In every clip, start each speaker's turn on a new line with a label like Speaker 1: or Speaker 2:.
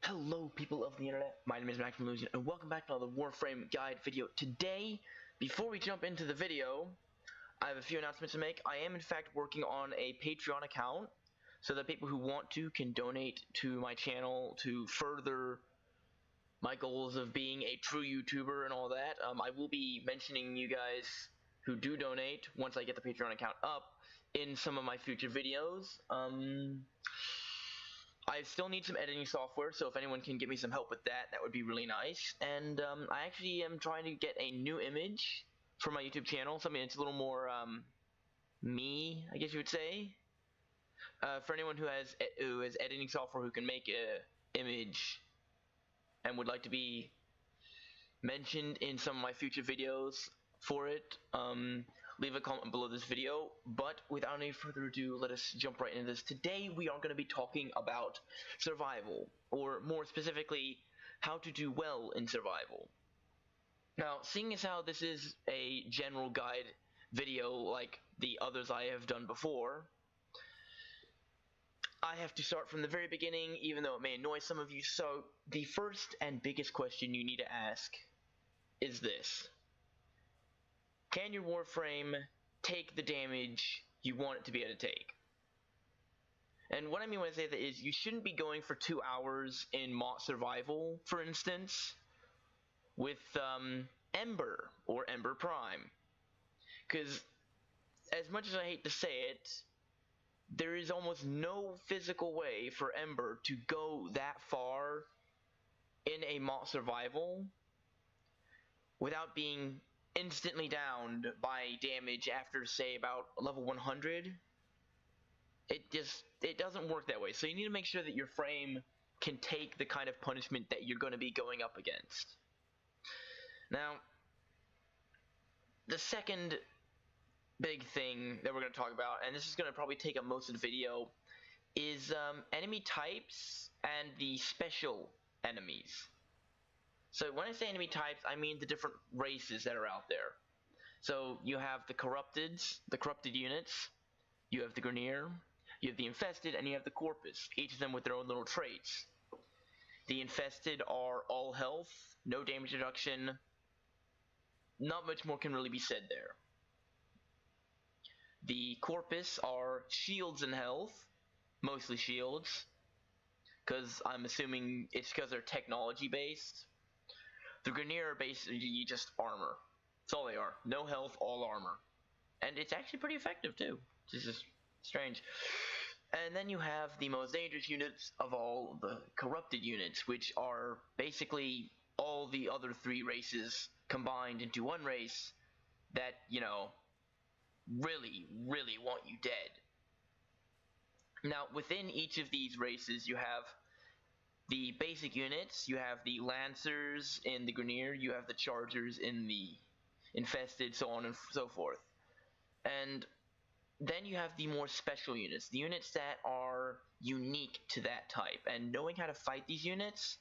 Speaker 1: Hello people of the internet, my name is Max from Illusion, and welcome back to another Warframe guide video. Today, before we jump into the video, I have a few announcements to make. I am in fact working on a Patreon account, so that people who want to can donate to my channel to further my goals of being a true YouTuber and all that. I will be mentioning you guys who do donate once I get the Patreon account up in some of my future videos. I still need some editing software, so if anyone can give me some help with that, that would be really nice. And I actually am trying to get a new image for my YouTube channel, something that's a little more me, I guess you would say. For anyone who has editing software who can make a image and would like to be mentioned in some of my future videos for it, leave a comment below this video. But without any further ado, let us jump right into this. Today we are going to be talking about survival, or more specifically, how to do well in survival. Now, seeing as how this is a general guide video like the others I have done before, I have to start from the very beginning, even though it may annoy some of you. So the first and biggest question you need to ask is this: can your Warframe take the damage you want it to be able to take? And what I mean when I say that is, you shouldn't be going for 2 hours in Mott Survival, for instance, with Ember or Ember Prime. Because, as much as I hate to say it, there is almost no physical way for Ember to go that far in a Mott Survival without being instantly downed by damage after, say, about level 100. It doesn't work that way. So you need to make sure that your frame can take the kind of punishment that you're going to be going up against. Now, the second big thing that we're going to talk about, and this is going to probably take up most of the video, is enemy types and the special enemies. So when I say enemy types, I mean the different races that are out there. So you have the corrupted units, you have the Grineer, you have the Infested, and you have the Corpus, each of them with their own little traits. The Infested are all health, no damage reduction, not much more can really be said there. The Corpus are shields and health, mostly shields, because I'm assuming it's because they're technology based. The Grineer are basically just armor. That's all they are. No health, all armor. And it's actually pretty effective too. This is strange. And then you have the most dangerous units of all, the corrupted units, which are basically all the other three races combined into one race that, you know, really, really want you dead. Now, within each of these races, you have the basic units. You have the Lancers in the Grineer, you have the Chargers in the Infested, so on and so forth. And then you have the more special units, the units that are unique to that type. And knowing how to fight these units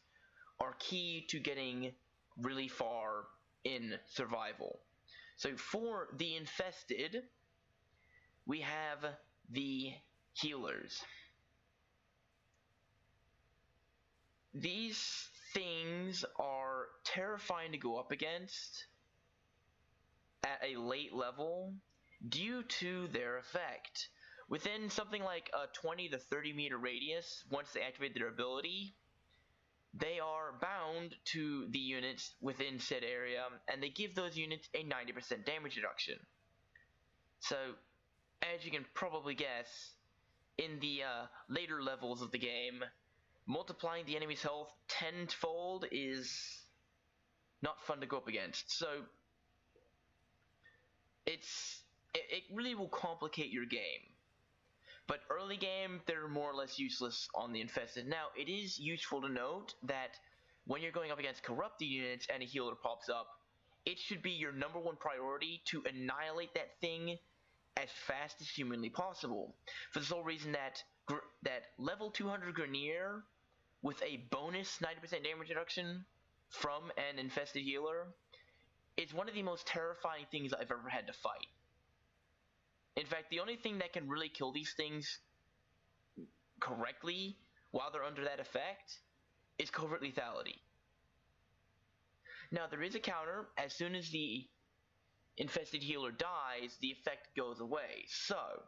Speaker 1: are key to getting really far in survival. So for the Infested, we have the Healers. These things are terrifying to go up against at a late level due to their effect. Within something like a 20 to 30 meter radius, once they activate their ability, they are bound to the units within said area, and they give those units a 90% damage reduction. So, as you can probably guess, in the later levels of the game, multiplying the enemy's health tenfold is not fun to go up against. So it really will complicate your game. But early game, they're more or less useless on the Infested. Now, it is useful to note that when you're going up against corrupted units and a healer pops up, it should be your #1 priority to annihilate that thing as fast as humanly possible. For the sole reason that level 200 Grineer with a bonus 90% damage reduction from an Infested healer is one of the most terrifying things I've ever had to fight. In fact, the only thing that can really kill these things correctly while they're under that effect is covert lethality. Now there is a counter. As soon as the infested healer dies, the effect goes away. So,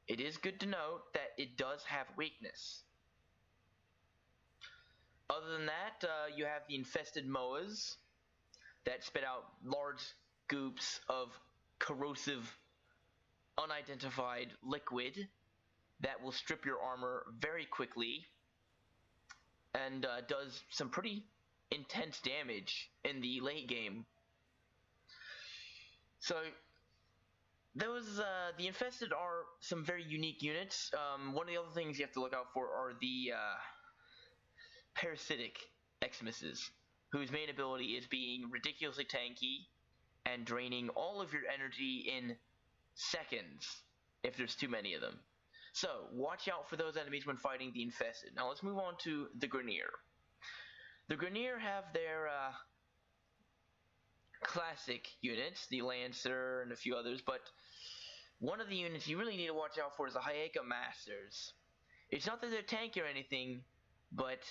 Speaker 1: it is good to note that it does have weakness. Other than that, you have the infested Moas that spit out large goops of corrosive, unidentified liquid that will strip your armor very quickly and does some pretty intense damage in the late game. So the infested are some very unique units. One of the other things you have to look out for are the parasitic Xmas, whose main ability is being ridiculously tanky and draining all of your energy in seconds if there's too many of them. So watch out for those enemies when fighting the infested. Now let's move on to the Grineer. The Grineer have their classic units, the Lancer and a few others, but one of the units you really need to watch out for is the Hayaka Masters. It's not that they're tanky or anything, but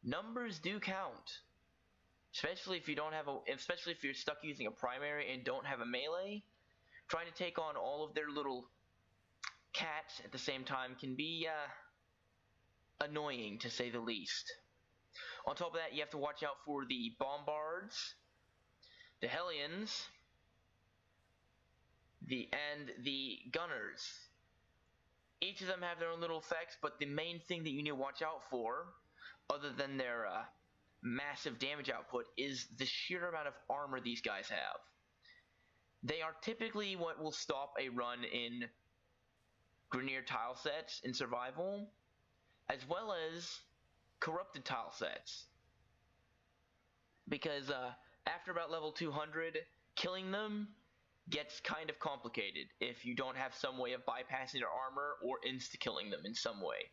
Speaker 1: numbers do count. Especially if you're stuck using a primary and don't have a melee. Trying to take on all of their little cats at the same time can be annoying, to say the least. On top of that, you have to watch out for the Bombards, the Hellions, and the Gunners. Each of them have their own little effects, but the main thing that you need to watch out for, other than their massive damage output, is the sheer amount of armor these guys have. They are typically what will stop a run in Grineer tile sets in survival, as well as corrupted tile sets. Because after about level 200, killing them gets kind of complicated if you don't have some way of bypassing their armor or insta-killing them in some way.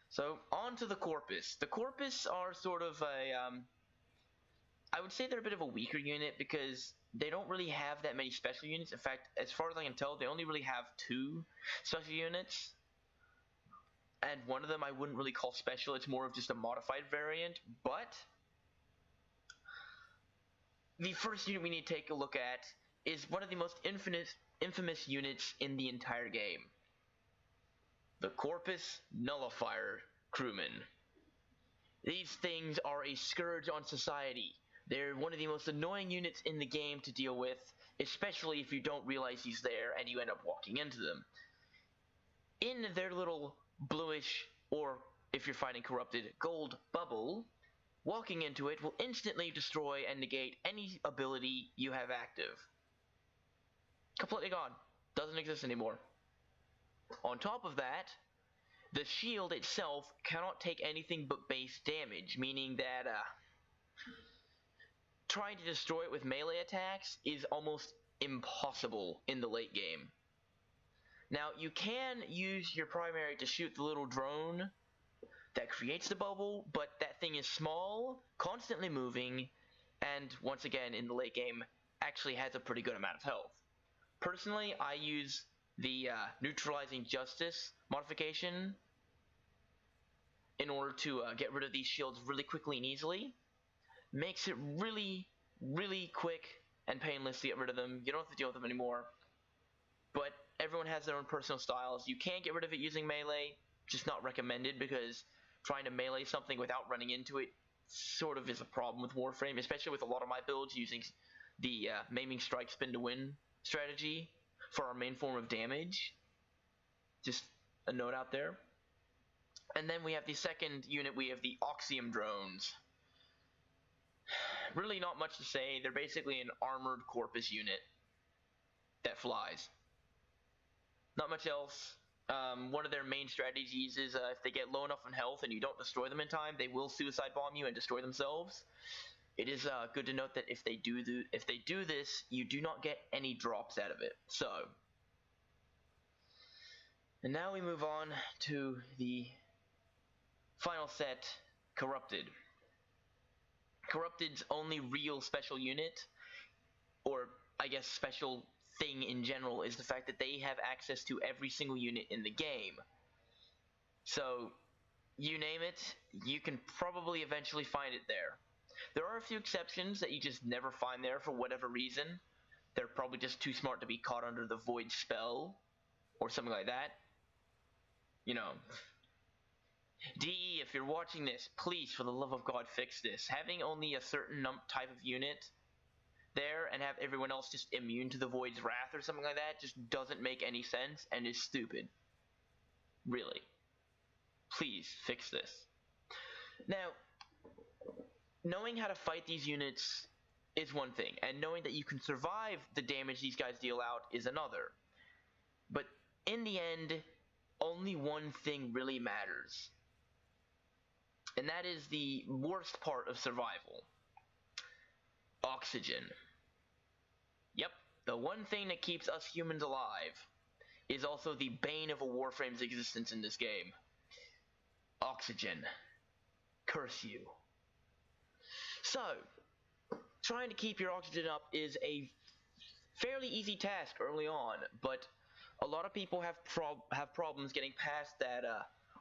Speaker 1: So, on to the Corpus. The Corpus are sort of I would say they're a bit of a weaker unit because they don't really have that many special units. In fact, as far as I can tell, they only really have 2 special units. And one of them I wouldn't really call special, it's more of just a modified variant. But the first unit we need to take a look at is one of the most infamous units in the entire game. The Corpus Nullifier Crewmen. These things are a scourge on society. They're one of the most annoying units in the game to deal with, especially if you don't realize he's there and you end up walking into them. In their little bluish, or if you're fighting corrupted, gold bubble, walking into it will instantly destroy and negate any ability you have active. Completely gone. Doesn't exist anymore. On top of that, the shield itself cannot take anything but base damage, meaning that trying to destroy it with melee attacks is almost impossible in the late game. Now, you can use your primary to shoot the little drone that creates the bubble, but that thing is small, constantly moving, and once again, in the late game, actually has a pretty good amount of health. Personally, I use the Neutralizing Justice modification in order to get rid of these shields really quickly and easily. Makes it really, really quick and painless to get rid of them. You don't have to deal with them anymore. But everyone has their own personal styles. You can get rid of it using melee, just not recommended because trying to melee something without running into it sort of is a problem with Warframe, especially with a lot of my builds using the Maiming Strike Spin to Win strategy for our main form of damage. Just a note out there. And then we have the second unit, we have the Oxium Drones. Really not much to say. They're basically an armored Corpus unit that flies. Not much else. One of their main strategies is if they get low enough in health and you don't destroy them in time, they will suicide bomb you and destroy themselves. It is good to note that if they do this, you do not get any drops out of it. So, and now we move on to the final set, Corrupted. Corrupted's only real special unit, or I guess special thing in general, is the fact that they have access to every single unit in the game. So, you name it, you can probably eventually find it there. There are a few exceptions that you just never find there for whatever reason. They're probably just too smart to be caught under the void spell or something like that. You know, DE, if you're watching this, please, for the love of God, fix this. Having only a certain type of unit there and have everyone else just immune to the void's wrath or something like that just doesn't make any sense and is stupid. Really. Please fix this. Now, knowing how to fight these units is one thing, and knowing that you can survive the damage these guys deal out is another. But in the end, only one thing really matters. And that is the worst part of survival. Oxygen. Yep, the one thing that keeps us humans alive is also the bane of a Warframe's existence in this game. Oxygen. Curse you. So, trying to keep your oxygen up is a fairly easy task early on, but a lot of people have problems getting past that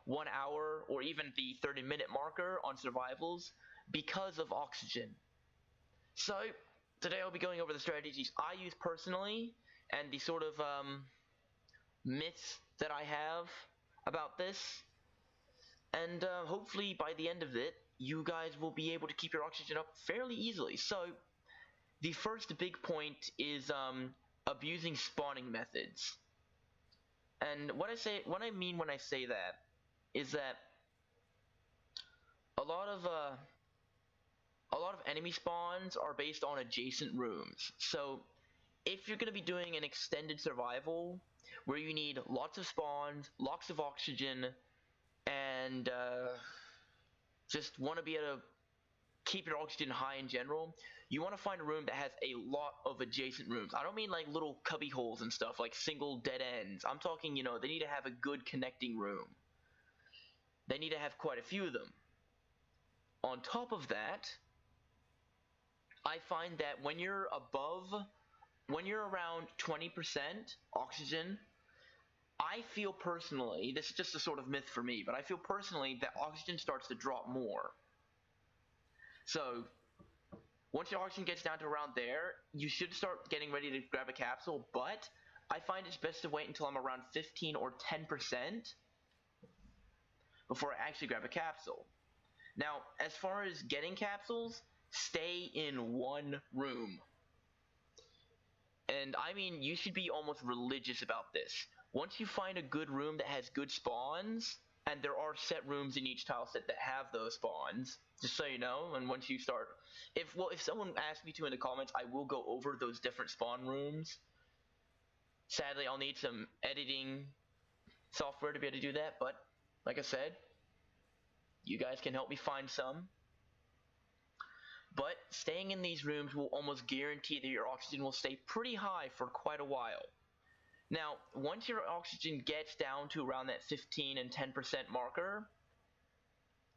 Speaker 1: 1 hour or even the 30-minute marker on survivals because of oxygen. So, today I'll be going over the strategies I use personally and the sort of myths that I have about this. And hopefully by the end of it, you guys will be able to keep your oxygen up fairly easily. So, the first big point is abusing spawning methods. And what I mean when I say that is that a lot of enemy spawns are based on adjacent rooms. So if you're going to be doing an extended survival where you need lots of spawns, lots of oxygen, and just want to be able to keep your oxygen high in general, you want to find a room that has a lot of adjacent rooms. I don't mean like little cubby holes and stuff, like single dead ends. I'm talking, they need to have a good connecting room. They need to have quite a few of them. On top of that, I find that when you're around 20% oxygen, I feel personally, this is just a sort of myth for me, but I feel personally that oxygen starts to drop more. So, once your oxygen gets down to around there, you should start getting ready to grab a capsule, but I find it's best to wait until I'm around 15 or 10% before I actually grab a capsule. Now, as far as getting capsules, stay in one room. And I mean, you should be almost religious about this. Once you find a good room that has good spawns, and there are set rooms in each tile set that have those spawns, just so you know, and once you start, if someone asks me to in the comments, I will go over those different spawn rooms. Sadly, I'll need some editing software to be able to do that, but like I said, you guys can help me find some. But staying in these rooms will almost guarantee that your oxygen will stay pretty high for quite a while. Now, once your oxygen gets down to around that 15 and 10% marker,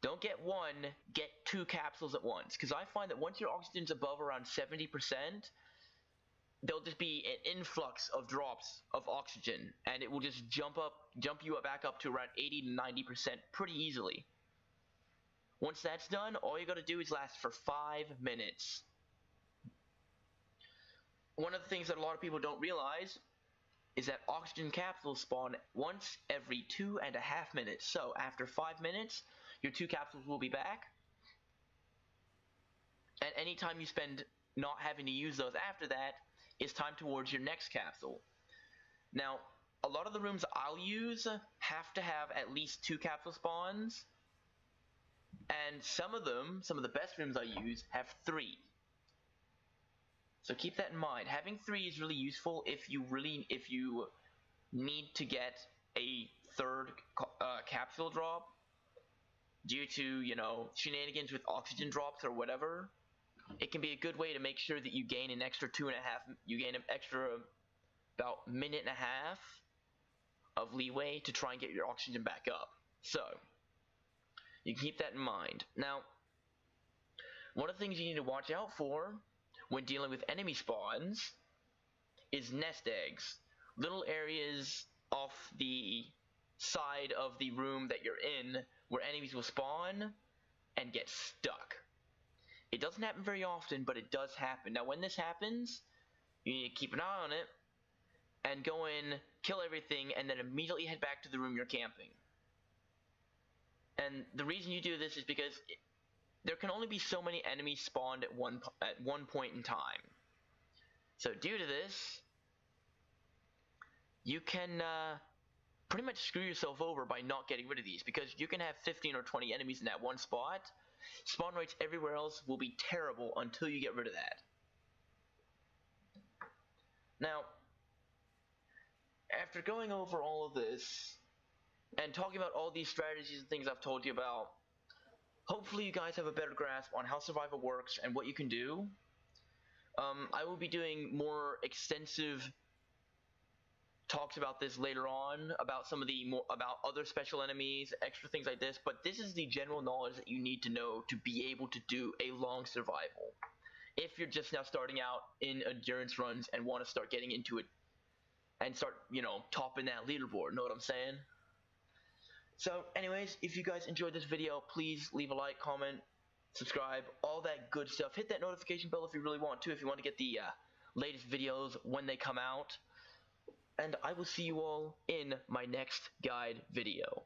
Speaker 1: don't get one, get 2 capsules at once. Because I find that once your oxygen's above around 70%, there'll just be an influx of drops of oxygen, and it will just jump you back up to around 80 to 90% pretty easily. Once that's done, all you gotta do is last for 5 minutes. One of the things that a lot of people don't realize is that oxygen capsules spawn once every 2.5 minutes. So after 5 minutes, your 2 capsules will be back. And any time you spend not having to use those after that is time towards your next capsule. Now, a lot of the rooms I'll use have to have at least 2 capsule spawns. And some of the best rooms I use have 3. So keep that in mind. Having 3 is really useful if you need to get a third capsule drop due to, shenanigans with oxygen drops or whatever. It can be a good way to make sure that you gain an extra about a minute and a half of leeway to try and get your oxygen back up. So, you can keep that in mind. Now, one of the things you need to watch out for when dealing with enemy spawns is nest eggs. Little areas off the side of the room that you're in where enemies will spawn and get stuck. It doesn't happen very often, but it does happen. Now, when this happens, you need to keep an eye on it and go in, kill everything, and then immediately head back to the room you're camping. And the reason you do this is because there can only be so many enemies spawned at one point in time. So due to this, you can pretty much screw yourself over by not getting rid of these, because you can have 15 or 20 enemies in that one spot. Spawn rates everywhere else will be terrible until you get rid of that. Now, after going over all of this and talking about all these strategies and things I've told you about, hopefully you guys have a better grasp on how survival works and what you can do. I will be doing more extensive talks about this later on, about some of the about other special enemies, extra things like this, but this is the general knowledge that you need to know to be able to do a long survival. If you're just now starting out in endurance runs and want to start getting into it and start, topping that leaderboard, know what I'm saying? So anyways, if you guys enjoyed this video, please leave a like, comment, subscribe, all that good stuff. Hit that notification bell if you really want to, if you want to get the latest videos when they come out. And I will see you all in my next guide video.